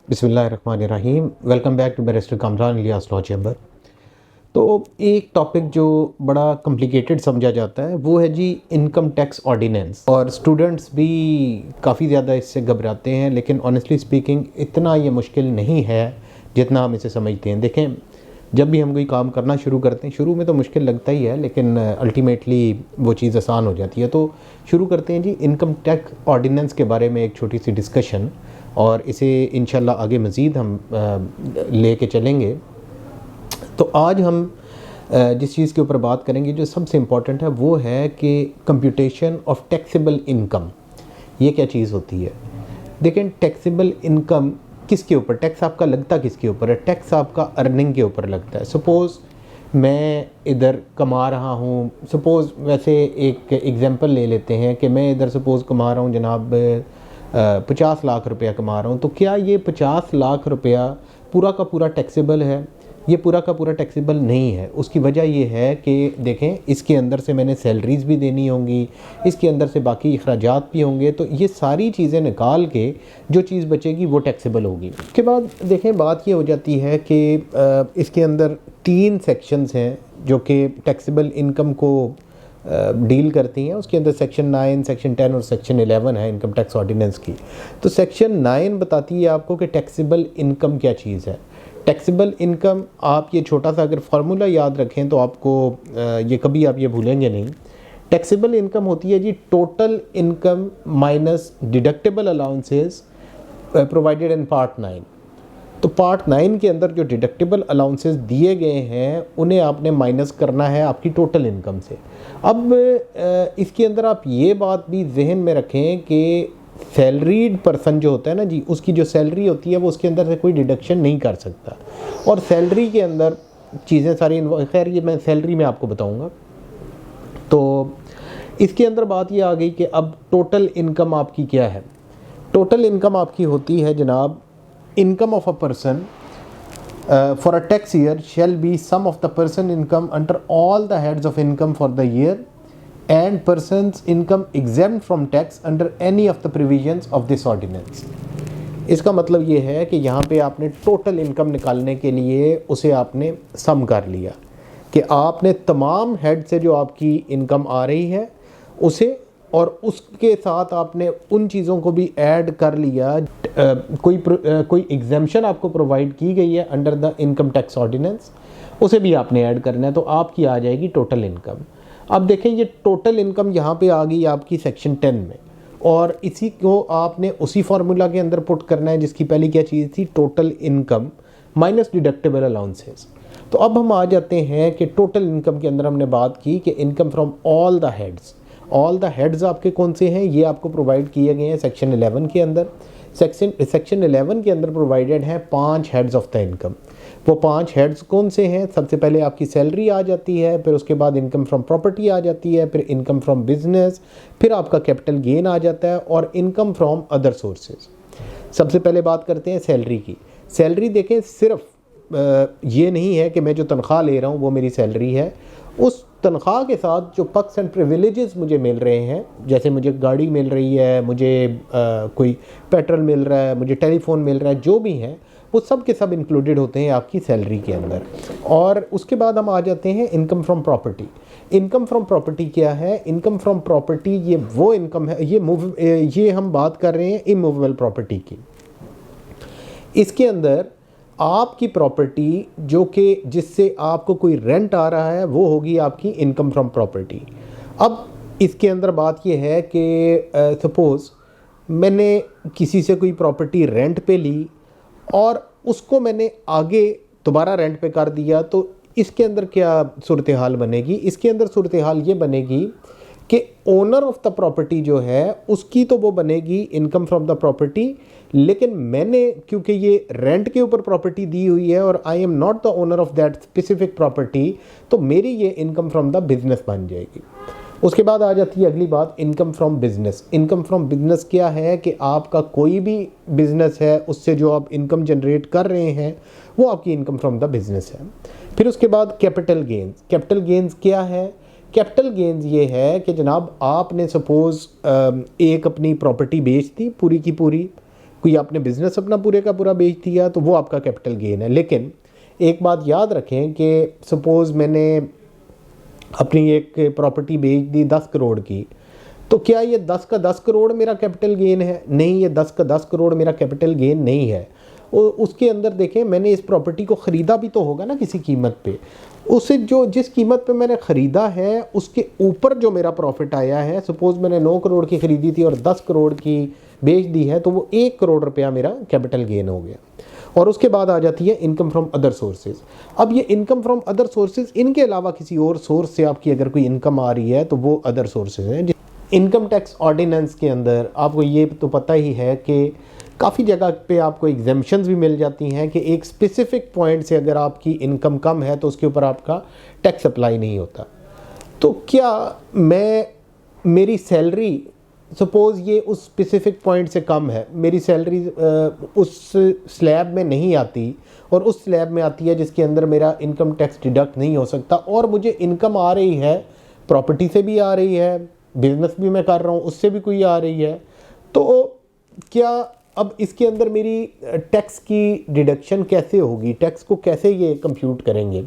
बिस्मिल्लाहिर्रहमानिर्रहीम। Welcome back to barrister Kamran Ilyas law chamber. तो एक टॉपिक जो बड़ा कॉम्प्लिकेटेड समझा जाता है वो है जी इनकम टैक्स ऑर्डिनेंस, और स्टूडेंट्स भी काफ़ी ज़्यादा इससे घबराते हैं, लेकिन ऑनेस्टली स्पीकिंग इतना ये मुश्किल नहीं है जितना हम इसे समझते हैं। देखें, जब भी हम कोई काम करना शुरू करते हैं, शुरू में तो मुश्किल लगता ही है, लेकिन अल्टीमेटली वो चीज़ आसान हो जाती है। तो शुरू करते हैं जी इनकम टैक्स ऑर्डिनेंस के बारे में एक छोटी सी डिस्कशन, और इसे इंशाल्लाह आगे मज़ीद हम लेके चलेंगे। तो आज हम जिस चीज़ के ऊपर बात करेंगे जो सबसे इम्पॉर्टेंट है वो है कि कंप्यूटेशन ऑफ टैक्सेबल इनकम। ये क्या चीज़ होती है? देखें, टैक्सेबल इनकम किसके ऊपर टैक्स आपका लगता, किसके ऊपर है? टैक्स आपका अर्निंग के ऊपर लगता है। सपोज़ मैं इधर कमा रहा हूँ, सपोज़ वैसे एक एग्जांपल ले लेते हैं कि मैं इधर सपोज़ कमा रहा हूँ जनाब 50 लाख रुपया कमा रहा हूँ। तो क्या ये 50 लाख रुपया पूरा का पूरा टैक्सेबल है? ये पूरा का पूरा टैक्सेबल नहीं है। उसकी वजह ये है कि देखें, इसके अंदर से मैंने सैलरीज़ भी देनी होंगी, इसके अंदर से बाकी अखराजात भी होंगे, तो ये सारी चीज़ें निकाल के जो चीज़ बचेगी वो टैक्सेबल होगी। उसके बाद देखें, बात ये हो जाती है कि इसके अंदर 3 सेक्शंस हैं जो कि टैक्सेबल इनकम को डील करती हैं। उसके अंदर सेक्शन 9, सेक्शन 10 और सेक्शन 11 है इनकम टैक्स ऑर्डिनेंस की। तो सेक्शन 9 बताती है आपको कि टैक्सेबल इनकम क्या चीज़ है। टैक्सेबल इनकम, आप ये छोटा सा अगर फार्मूला याद रखें तो आपको ये कभी आप ये भूलेंगे नहीं। टैक्सेबल इनकम होती है जी total income minus deductible allowances provided in part 9। तो पार्ट 9 के अंदर जो डिडक्टेबल अलाउंसेस दिए गए हैं उन्हें आपने माइनस करना है आपकी टोटल इनकम से। अब इसके अंदर आप ये बात भी जहन में रखें कि सैलरीड पर्सन जो होता है ना जी, उसकी जो सैलरी होती है वो उसके अंदर से कोई डिडक्शन नहीं कर सकता। और सैलरी के अंदर चीज़ें सारी, खैर ये मैं सैलरी में आपको बताऊंगा। तो इसके अंदर बात ये आ गई कि अब टोटल इनकम आपकी क्या है। टोटल इनकम आपकी होती है जनाब, income of a person for a tax year shall be sum of the person income under all the heads of income for the year and person's income exempt from tax under any of the provisions of this ordinance। इसका मतलब ये है कि यहाँ पे आपने total income निकालने के लिए उसे आपने सम कर लिया कि आपने तमाम हेड से जो आपकी इनकम आ रही है उसे, और उसके साथ आपने उन चीज़ों को भी ऐड कर लिया। कोई एग्जेम्पशन आपको प्रोवाइड की गई है under the income tax ordinance, उसे भी आपने ऐड करना है, तो आपकी आ जाएगी टोटल इनकम। अब देखें, ये टोटल इनकम यहाँ पे आ गई आपकी सेक्शन 10 में, और इसी को आपने उसी फार्मूला के अंदर पुट करना है जिसकी पहली क्या चीज़ थी, total income minus deductible allowances. तो अब हम आ जाते हैं कि टोटल इनकम के अंदर हमने बात की कि income from all the heads. All the heads आपके कौन से हैं, ये आपको प्रोवाइड किए गए हैं सेक्शन 11 के अंदर। सेक्शन 11 के अंदर प्रोवाइडेड हैं 5 हेड्स ऑफ द इनकम। वो 5 हेड्स कौन से हैं? सबसे पहले आपकी सैलरी आ जाती है, फिर उसके बाद इनकम फ्रॉम प्रॉपर्टी आ जाती है, फिर इनकम फ्रॉम बिजनेस, फिर आपका कैपिटल गेन आ जाता है, और इनकम फ्रॉम अदर सोर्सेज। सबसे पहले बात करते हैं सैलरी की। सैलरी देखें, सिर्फ ये नहीं है कि मैं जो तनख्वाह ले रहा हूँ वो मेरी सैलरी है। उस तनख्वाह के साथ जो पर्क्स एंड प्रिविलेजेस मुझे मिल रहे हैं, जैसे मुझे गाड़ी मिल रही है, मुझे कोई पेट्रोल मिल रहा है, मुझे टेलीफोन मिल रहा है, जो भी हैं वो सब के सब इंक्लूडेड होते हैं आपकी सैलरी के अंदर। और उसके बाद हम आ जाते हैं income from property. Income from property क्या है? इनकम फ्रॉम प्रॉपर्टी ये वो इनकम है, ये हम बात कर रहे हैं इमूवेबल प्रॉपर्टी की। इसके अंदर आपकी प्रॉपर्टी जो कि जिससे आपको कोई रेंट आ रहा है वो होगी आपकी इनकम फ्रॉम प्रॉपर्टी। अब इसके अंदर बात ये है कि सपोज़ मैंने किसी से कोई प्रॉपर्टी रेंट पे ली और उसको मैंने आगे दोबारा रेंट पे कर दिया, तो इसके अंदर क्या सूरत हाल बनेगी? इसके अंदर सूरत हाल ये बनेगी कि ओनर ऑफ द प्रॉपर्टी जो है उसकी तो वो बनेगी इनकम फ्रॉम द प्रॉपर्टी, लेकिन मैंने क्योंकि ये रेंट के ऊपर प्रॉपर्टी दी हुई है और I am not the owner of that specific property, तो मेरी ये इनकम फ्रॉम द बिजनेस बन जाएगी। उसके बाद आ जाती है अगली बात, income from business. Income from business क्या है कि आपका कोई भी बिजनेस है उससे जो आप इनकम जनरेट कर रहे हैं वो आपकी इनकम फ्रॉम द बिजनेस है। फिर उसके बाद कैपिटल गेन्स। कैपिटल गेन्स क्या है? कैपिटल गेन्स ये है कि जनाब आपने सपोज़ एक अपनी प्रॉपर्टी बेच दी पूरी की पूरी, कोई आपने बिज़नेस अपना पूरे का पूरा बेच दिया तो वो आपका कैपिटल गेन है। लेकिन एक बात याद रखें कि सपोज़ मैंने अपनी एक प्रॉपर्टी बेच दी 10 करोड़ की, तो क्या ये 10 का 10 करोड़ मेरा कैपिटल गेन है? नहीं, ये 10 का 10 करोड़ मेरा कैपिटल गेन नहीं है। उसके अंदर देखें, मैंने इस प्रॉपर्टी को ख़रीदा भी तो होगा ना किसी कीमत पे। उसे जो जिस कीमत पे मैंने ख़रीदा है उसके ऊपर जो मेरा प्रॉफिट आया है, सपोज़ मैंने 9 करोड़ की ख़रीदी थी और 10 करोड़ की बेच दी है, तो वो 1 करोड़ रुपया मेरा कैपिटल गेन हो गया। और उसके बाद आ जाती है इनकम फ्रॉम अदर सोर्सेज। अब ये इनकम फ्रॉम अदर सोर्सेज, इनके अलावा किसी और सोर्स से आपकी अगर कोई इनकम आ रही है तो वो अदर सोर्सेज हैं। इनकम टैक्स ऑर्डिनेंस के अंदर आपको ये तो पता ही है कि काफ़ी जगह पे आपको एग्जेम्पशंस भी मिल जाती हैं कि एक स्पेसिफिक पॉइंट से अगर आपकी इनकम कम है तो उसके ऊपर आपका टैक्स अप्लाई नहीं होता। तो क्या मेरी सैलरी, सपोज़ ये उस स्पेसिफिक पॉइंट से कम है, मेरी सैलरी उस स्लैब में नहीं आती और उस स्लैब में आती है जिसके अंदर मेरा इनकम टैक्स डिडक्ट नहीं हो सकता, और मुझे इनकम आ रही है, प्रॉपर्टी से भी आ रही है, बिज़नेस भी मैं कर रहा हूँ उससे भी कोई आ रही है, तो क्या अब इसके अंदर मेरी टैक्स की डिडक्शन कैसे होगी? टैक्स को कैसे ये कंप्यूट करेंगे?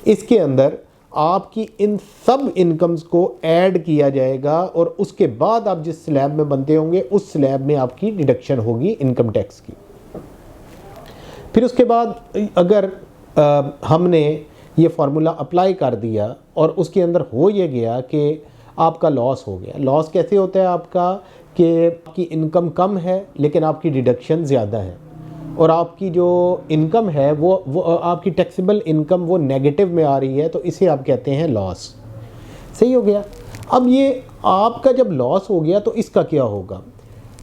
इसके अंदर आपकी इन सब इनकम्स को ऐड किया जाएगा और उसके बाद आप जिस स्लैब में बनते होंगे उस स्लैब में आपकी डिडक्शन होगी इनकम टैक्स की। फिर उसके बाद अगर हमने ये फार्मूला अप्लाई कर दिया और उसके अंदर हो ये गया कि आपका लॉस हो गया। लॉस कैसे होता है आपका? कि आपकी इनकम कम है लेकिन आपकी डिडक्शन ज़्यादा है, और आपकी जो इनकम है वो आपकी टैक्सेबल इनकम वो नेगेटिव में आ रही है, तो इसे आप कहते हैं लॉस। सही हो गया। अब ये आपका जब लॉस हो गया तो इसका क्या होगा?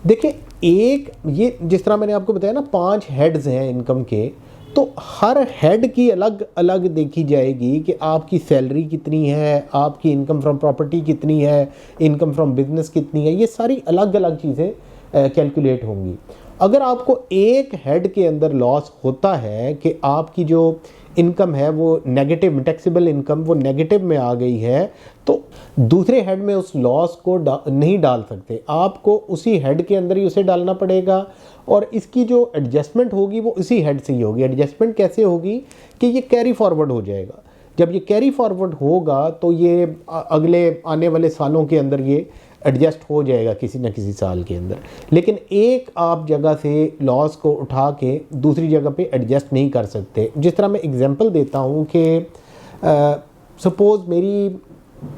देखिए, ये जिस तरह मैंने आपको बताया ना 5 हेड्स हैं इनकम के, तो हर हेड की अलग अलग देखी जाएगी कि आपकी सैलरी कितनी है, आपकी इनकम फ्रॉम प्रॉपर्टी कितनी है, इनकम फ्रॉम बिजनेस कितनी है, ये सारी अलग अलग चीज़ें कैलकुलेट होंगी। अगर आपको एक हेड के अंदर लॉस होता है कि आपकी जो इनकम है वो नेगेटिव, टैक्सेबल इनकम वो नेगेटिव में आ गई है, तो दूसरे हेड में उस लॉस को नहीं डाल सकते, आपको उसी हेड के अंदर ही उसे डालना पड़ेगा, और इसकी जो एडजस्टमेंट होगी वो इसी हेड से ही होगी। एडजस्टमेंट कैसे होगी कि ये कैरी फॉरवर्ड हो जाएगा। जब ये कैरी फॉरवर्ड होगा तो ये अगले आने वाले सालों के अंदर ये एडजस्ट हो जाएगा किसी न किसी साल के अंदर। लेकिन एक आप जगह से लॉस को उठा के दूसरी जगह पे एडजस्ट नहीं कर सकते। जिस तरह मैं एग्जांपल देता हूँ कि सपोज़ मेरी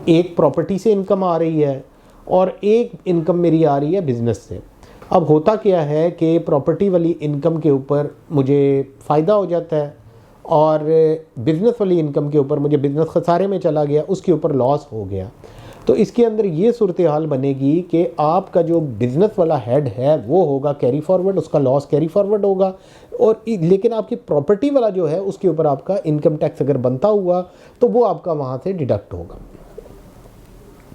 एक प्रॉपर्टी से इनकम आ रही है और एक इनकम मेरी आ रही है बिज़नेस से। अब होता क्या है कि प्रॉपर्टी वाली इनकम के ऊपर मुझे फ़ायदा हो जाता है और बिज़नेस वाली इनकम के ऊपर मुझे बिज़नेस खसारे में चला गया, उसके ऊपर लॉस हो गया। तो इसके अंदर ये सूरत हाल बनेगी कि आपका जो बिज़नेस वाला हेड है वो होगा कैरी फॉरवर्ड, उसका लॉस कैरी फॉरवर्ड होगा, और लेकिन आपकी प्रॉपर्टी वाला जो है उसके ऊपर आपका इनकम टैक्स अगर बनता हुआ तो वो आपका वहाँ से डिडक्ट होगा।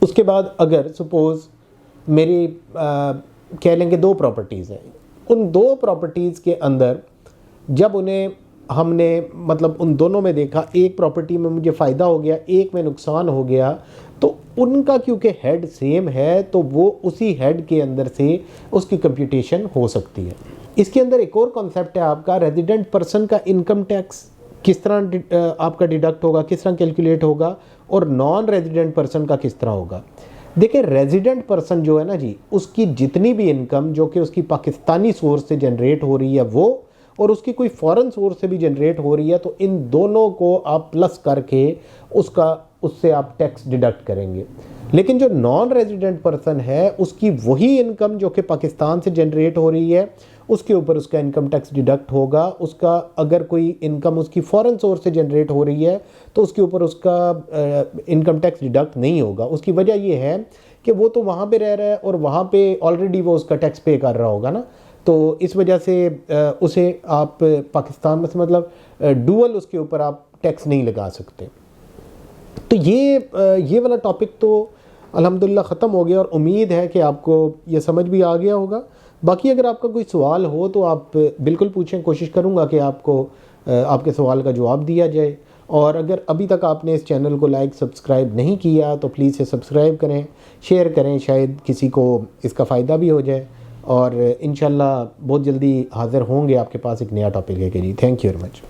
उसके बाद अगर सपोज़ मेरी कह लेंगे 2 प्रॉपर्टीज़ हैं, उन 2 प्रॉपर्टीज़ के अंदर जब उन्हें हमने मतलब उन दोनों में देखा, एक प्रॉपर्टी में मुझे फ़ायदा हो गया, एक में नुकसान हो गया, तो उनका क्योंकि हेड सेम है तो वो उसी हेड के अंदर से उसकी कंप्यूटेशन हो सकती है। इसके अंदर एक और कॉन्सेप्ट है आपका रेजिडेंट पर्सन का इनकम टैक्स किस तरह आपका डिडक्ट होगा, किस तरह कैलकुलेट होगा, और नॉन रेजिडेंट पर्सन का किस तरह होगा। देखिए, रेजिडेंट पर्सन जो है ना जी, उसकी जितनी भी इनकम जो कि उसकी पाकिस्तानी सोर्स से जनरेट हो रही है वो, और उसकी कोई फॉरेन सोर्स से भी जनरेट हो रही है, तो इन दोनों को आप प्लस करके उससे आप टैक्स डिडक्ट करेंगे। लेकिन जो नॉन रेजिडेंट पर्सन है उसकी वही इनकम जो कि पाकिस्तान से जनरेट हो रही है उसके ऊपर उसका इनकम टैक्स डिडक्ट होगा। उसका अगर कोई इनकम उसकी फॉरेन सोर्स से जनरेट हो रही है तो उसके ऊपर उसका इनकम टैक्स डिडक्ट नहीं होगा। उसकी वजह यह है कि वो तो वहाँ पे रह रहा है और वहाँ पे ऑलरेडी वो उसका टैक्स पे कर रहा होगा ना, तो इस वजह से उसे आप पाकिस्तान में से मतलब डुअल उसके ऊपर आप टैक्स नहीं लगा सकते। तो ये वाला टॉपिक तो अल्हम्दुलिल्लाह ख़त्म हो गया और उम्मीद है कि आपको ये समझ भी आ गया होगा। बाकी अगर आपका कोई सवाल हो तो आप बिल्कुल पूछें, कोशिश करूँगा कि आपको आपके सवाल का जवाब दिया जाए। और अगर अभी तक आपने इस चैनल को लाइक सब्सक्राइब नहीं किया तो प्लीज़ इसे सब्सक्राइब करें, शेयर करें, शायद किसी को इसका फ़ायदा भी हो जाए। और इंशाल्लाह बहुत जल्दी हाज़िर होंगे आपके पास एक नया टॉपिक लेके जी। Thank you very much.